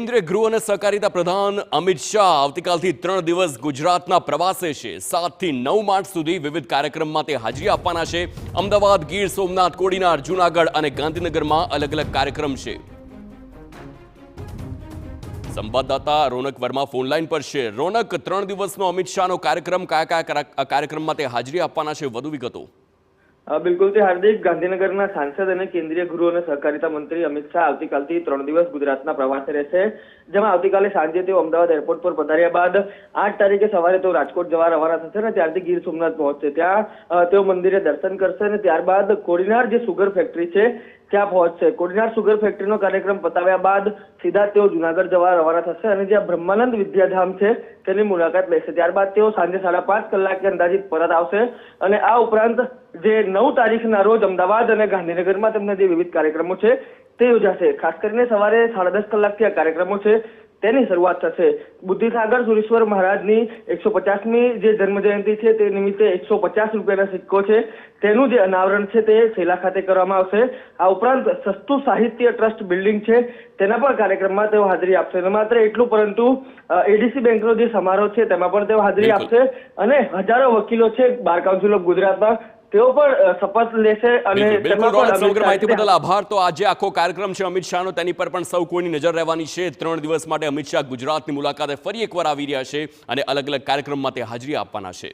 કેન્દ્રીય ગૃહ અને સહકારિતા પ્રધાન અમિત શાહ આવતીકાલથી 3 દિવસ ગુજરાતના પ્રવાસે છે। 7 થી 9 માર્ચ સુધી વિવિધ કાર્યક્રમમાં તે હાજરી આપવાના છે। અમદાવાદ, ગીર સોમનાથ, કોડીનાર, જૂનાગઢ અને ગાંધીનગરમાં અલગ અલગ કાર્યક્રમ છે। સંવાદદાતા રોનક વર્મા ફોન લાઈન પર છે। રોનક, 3 દિવસનો અમિત શાહનો કાર્યક્રમ, કયા કાર્યક્રમમાં તે હાજરી આપવાના છે, વધુ વિગતો? બિલકુલ તે હાર્દિક, ગાંધીનગરના સાંસદ અને કેન્દ્રીય ગૃહ અને સહકારિતા મંત્રી અમિત શાહ આવતીકાલથી 3 દિવસ ગુજરાતના પ્રવાસે રહેશે, જેમાં આવતીકાલે સાંજે તેઓ અમદાવાદ એરપોર્ટ પર પધાર્યા બાદ 8 તારીખે સવારે તેઓ રાજકોટ જવા રવાના થશે અને ત્યારથી ગીર સોમનાથ પહોંચશે। ત્યાં તેઓ મંદિરે દર્શન કરશે અને ત્યારબાદ કોડીનાર જે સુગર ફેક્ટરી છે ત્યાં પહોંચશે। કોડીનાર સુગર ફેક્ટરીનો કાર્યક્રમ પતાવ્યા બાદ સીધા તેઓ જૂનાગઢ જવા રવાના થશે અને જ્યાં બ્રહ્માનંદ વિદ્યાધામ છે તેની મુલાકાત લેશે। ત્યારબાદ તેઓ સાંજે 5:30 કલાકે અંદાજિત પરત આવશે અને આ ઉપરાંત જે 9 તારીખના રોજ અમદાવાદ અને ગાંધીનગરમાં તેમના જે વિવિધ કાર્યક્રમો છે તે યોજાશે। ખાસ કરીને સવારે 10:30 કલાકથી આ કાર્યક્રમો છે તેની શરૂઆત થશે। બુદ્ધિસાગર સુરેશ્વર મહારાજની 150મી જે જન્મ જયંતિ છે તે નિમિત્તે 150 રૂપિયાના સિક્કો છે તેનું જે અનાવરણ છે તે સેલા ખાતે કરવામાં આવશે। આ ઉપરાંત સસ્તું સાહિત્ય ટ્રસ્ટ બિલ્ડિંગ છે તેના પણ કાર્યક્રમમાં તેઓ હાજરી આપશે। ન માત્ર એટલું પરંતુ એડીસી બેંકનો જે સમારોહ છે તેમાં પણ તેઓ હાજરી આપશે અને હજારો વકીલો છે બાર કાઉન્સિલ ઓફ ગુજરાતના તેઓ પણ શપથ લેશે અને સમગ્ર માહિતી બદલ આભાર। તો આજે આખો કાર્યક્રમ છે અમિત શાહનો, તેની પર પણ સૌ કોઈની નજર રહેવાની છે। 3 દિવસ માટે અમિત શાહ ગુજરાતની મુલાકાતે ફરી એકવાર આવી રહ્યા છે અને અલગ અલગ કાર્યક્રમમાં તે હાજરી આપવાના છે।